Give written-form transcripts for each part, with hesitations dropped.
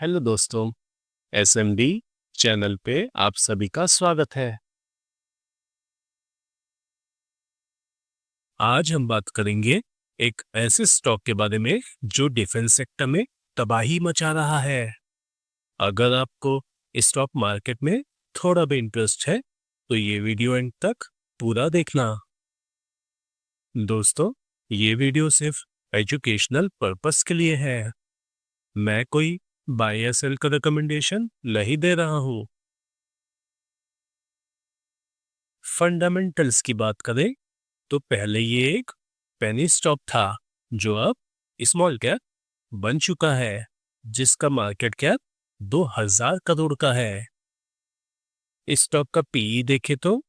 Hello दोस्तों, SMD channel पे आप सभी का स्वागत है। आज हम बात करेंगे एक ऐसे स्टॉक के बारे में जो डिफेंस सेक्टर में तबाही मचा रहा है। अगर आपको स्टॉक मार्केट में थोड़ा भी इंटरेस्ट है तो ये वीडियो एंड तक पूरा देखना। दोस्तों, ये वीडियो सिर्फ एजुकेशनल पर्पस के लिए है। मैं कोई बाय या सेल का रिकमेंडेशन नहीं दे रहा हूँ। फंडामेंटल्स की बात करें तो पहले ये एक पेनी स्टॉक था जो अब स्मॉल कैप बन चुका है, जिसका मार्केट कैप 2000 करोड़ का है। इस स्टॉक का पीई देखे तो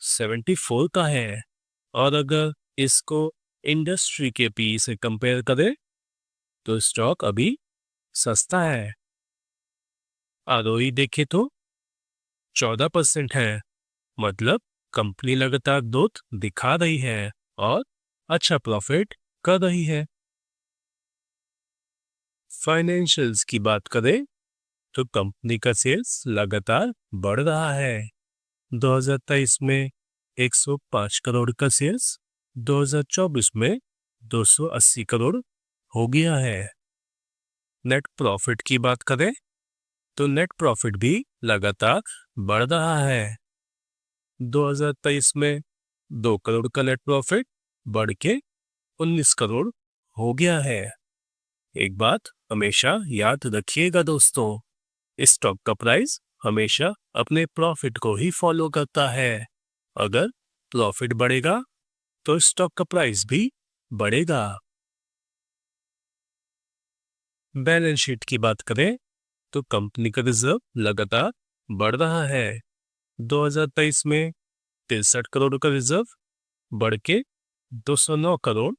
74 का है, और अगर इसको इंडस्ट्री के पीई से कंपेयर करें तो स्टॉक अभी सस्ता है। आरओई देखे तो 14% है, मतलब कंपनी लगातार ग्रोथ दिखा रही है और अच्छा प्रॉफिट कर रही है। फाइनेंशियल्स की बात करें तो कंपनी का सेल्स लगातार बढ़ रहा है। 2023 में 105 करोड़ का सेल्स 2024 में 280 करोड़ हो गया है। नेट प्रॉफिट की बात करें तो नेट प्रॉफिट भी लगातार बढ़ रहा है। 2023 में 2 करोड़ का नेट प्रॉफिट बढ़ के 19 करोड़ हो गया है। एक बात हमेशा याद रखिएगा दोस्तों, स्टॉक का प्राइस हमेशा अपने प्रॉफिट को ही फॉलो करता है। अगर प्रॉफिट बढ़ेगा तो स्टॉक का प्राइस भी बढ़ेगा। बैलेंस शीट की बात करें तो कंपनी का रिजर्व लगातार बढ़ रहा है। 2023 में 63 करोड़ का रिजर्व बढ़ के 209 करोड़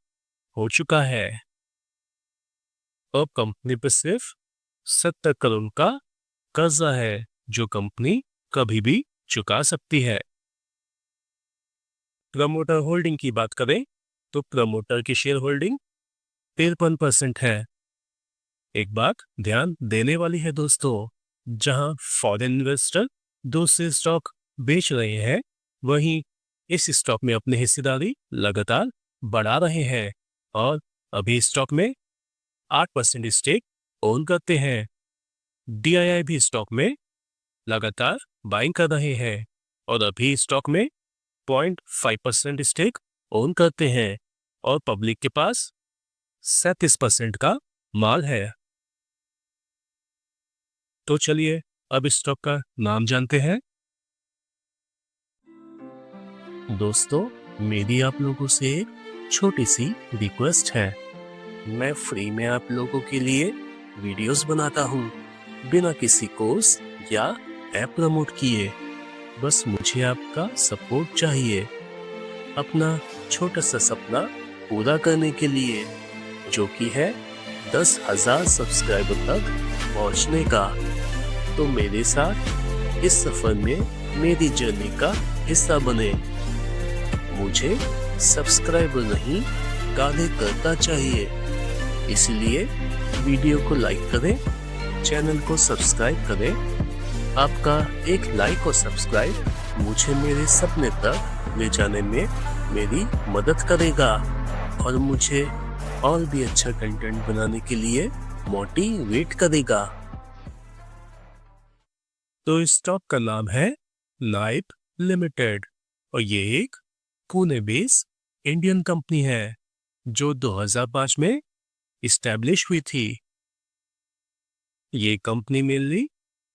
हो चुका है। अब कंपनी पर सिर्फ 70 करोड़ का कर्जा है जो कंपनी कभी भी चुका सकती है। प्रमोटर होल्डिंग की बात करें तो प्रमोटर की शेयर होल्डिंग 53% है। एक बात ध्यान देने वाली है दोस्तों, जहां फॉरेन इन्वेस्टर दूसरे स्टॉक बेच रहे हैं, वहीं इस स्टॉक में अपनी हिस्सेदारी लगातार बढ़ा रहे हैं और अभी स्टॉक में 8% स्टेक ओन करते हैं। डीआईआई भी स्टॉक में लगातार बाइंग कर रहे हैं और अभी स्टॉक में 0.5% स्टेक ओन करते हैं और पब्लिक के पास 37% का माल है। तो चलिए अब इस स्टॉक का नाम जानते हैं। दोस्तों, मेरी आप लोगों से एक छोटी सी रिक्वेस्ट है। मैं फ्री में आप लोगों के लिए वीडियोस बनाता हूँ, बिना किसी कोर्स या ऐप प्रमोट किए। बस मुझे आपका सपोर्ट चाहिए अपना छोटा सा सपना पूरा करने के लिए, जो कि है 10,000 सब्सक्राइबर तक पहुंचने का। तो मेरे साथ इस सफर में मेरी जर्नी का हिस्सा बने। मुझे सब्सक्राइबर नहीं, कार्यकर्ता चाहिए। इसलिए वीडियो को लाइक करें, चैनल को सब्सक्राइब करें। आपका एक लाइक और सब्सक्राइब मुझे मेरे सपने तक ले जाने में मेरी मदद करेगा और मुझे और भी अच्छा कंटेंट बनाने के लिए मोटिवेट करेगा। तो इस स्टॉक का नाम है नाइप लिमिटेड और ये एक पुणे बेस्ड इंडियन कंपनी है जो 2005 में इस्टेब्लिश हुई थी। ये कंपनी मेनली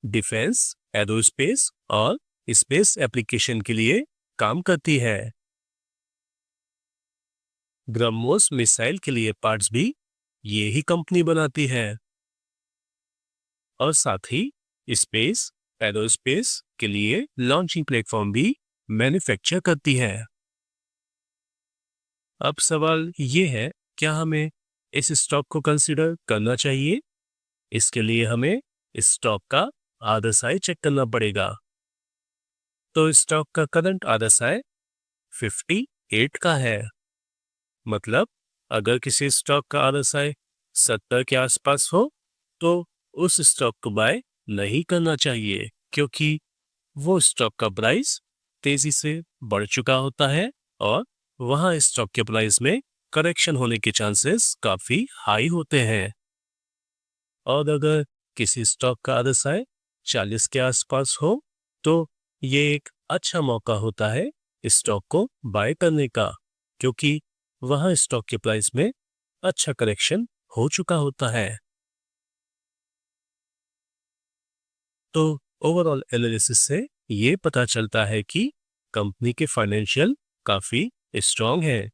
डिफेंस, एरोस्पेस और स्पेस एप्लीकेशन के लिए काम करती है। ब्रह्मोस मिसाइल के लिए पार्ट्स भी ये ही कंपनी बनाती है और साथ ही स्पेस, एरोस्पेस के लिए लॉन्चिंग प्लेटफॉर्म भी मैन्युफैक्चर करती है। अब सवाल ये है, क्या हमें इस स्टॉक को कंसीडर करना चाहिए? इसके लिए हमें इस स्टॉक का आरएसआई चेक करना पड़ेगा। तो स्टॉक का करंट आरएसआई 58 का है। मतलब अगर किसी स्टॉक का आरएसआई 70 के आसपास हो तो उस स्टॉक को बाय नहीं करना चाहिए, क्योंकि वो स्टॉक का प्राइस तेजी से बढ़ चुका होता है और वहां स्टॉक के प्राइस में करेक्शन होने के चांसेस काफी हाई होते हैं। और अगर किसी स्टॉक का RSI 40 के आसपास हो तो ये एक अच्छा मौका होता है स्टॉक को बाय करने का, क्योंकि वहां स्टॉक के प्राइस में अच्छा करेक्शन हो चुका होता है। तो ओवरऑल एनालिसिस से ये पता चलता है कि कंपनी के फाइनेंशियल काफी स्ट्रांग है।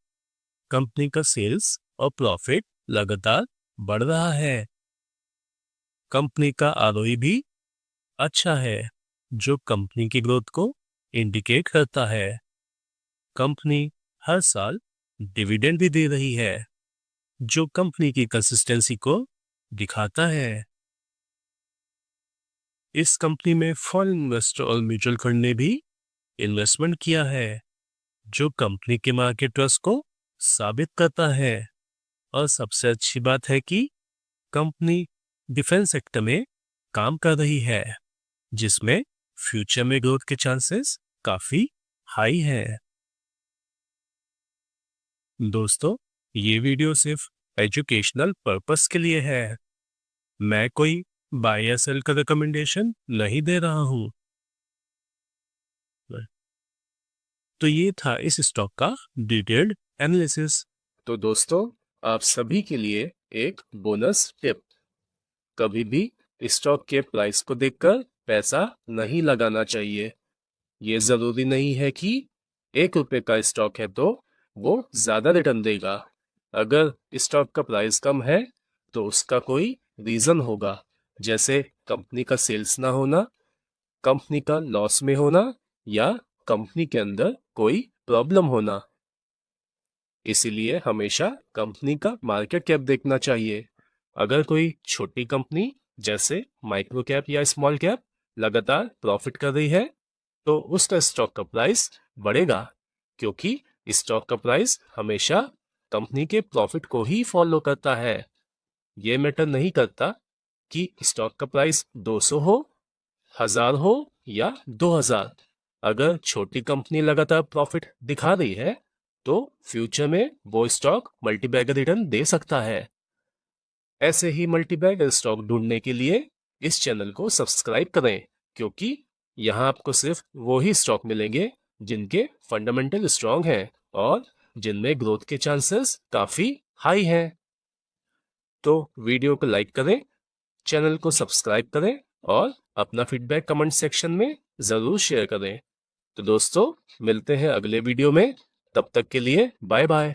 कंपनी का सेल्स और प्रॉफिट लगातार बढ़ रहा है। कंपनी का ROE भी अच्छा है, जो कंपनी की ग्रोथ को इंडिकेट करता है। कंपनी हर साल डिविडेंड भी दे रही है, जो कंपनी की कंसिस्टेंसी को दिखाता है। इस कंपनी में फॉरेन इन्वेस्टर और म्यूचुअल फंड ने भी इन्वेस्टमेंट किया है, जो कंपनी के मार्केट ट्रस्ट को साबित करता है। और सबसे अच्छी बात है कि कंपनी डिफेंस सेक्टर में काम कर रही है, जिसमें फ्यूचर में ग्रोथ के चांसेस काफी हाई है। दोस्तों, ये वीडियो सिर्फ एजुकेशनल पर्पस के लिए है। मैं कोई बाय या सेल का रिकमेंडेशन नहीं दे रहा हूं। तो ये था इस स्टॉक का डिटेल्ड एनालिसिस। तो दोस्तों, आप सभी के लिए एक बोनस टिप। कभी भी स्टॉक के प्राइस को देखकर पैसा नहीं लगाना चाहिए। ये जरूरी नहीं है कि ₹1 का स्टॉक है तो वो ज्यादा रिटर्न देगा। अगर स्टॉक का प्राइस कम है तो उसका कोई रीजन होगा, जैसे कंपनी का सेल्स ना होना, कंपनी का लॉस में होना, या कंपनी के अंदर कोई प्रॉब्लम होना। इसीलिए हमेशा कंपनी का मार्केट कैप देखना चाहिए। अगर कोई छोटी कंपनी जैसे माइक्रो कैप या स्मॉल कैप लगातार प्रॉफिट कर रही है तो उसका स्टॉक का प्राइस बढ़ेगा, क्योंकि स्टॉक का प्राइस हमेशा कंपनी के प्रॉफिट को ही फॉलो करता है। ये मैटर नहीं करता कि स्टॉक का प्राइस 200 हो, 1000 हो या 2000। अगर छोटी कंपनी लगातार प्रॉफिट दिखा रही है तो फ्यूचर में वो स्टॉक मल्टीबैगर रिटर्न दे सकता है। ऐसे ही मल्टीबैगर स्टॉक ढूंढने के लिए इस चैनल को सब्सक्राइब करें, क्योंकि यहाँ आपको सिर्फ वो ही स्टॉक मिलेंगे जिनके फंडामेंटल स्ट्रांग हैं और जिनमें ग्रोथ के चांसेस काफी हाई हैं। तो वीडियो को लाइक करें, चैनल को सब्सक्राइब करें और अपना फीडबैक कमेंट सेक्शन में जरूर शेयर करें। तो दोस्तों, मिलते हैं अगले वीडियो में। तब तक के लिए बाय बाय।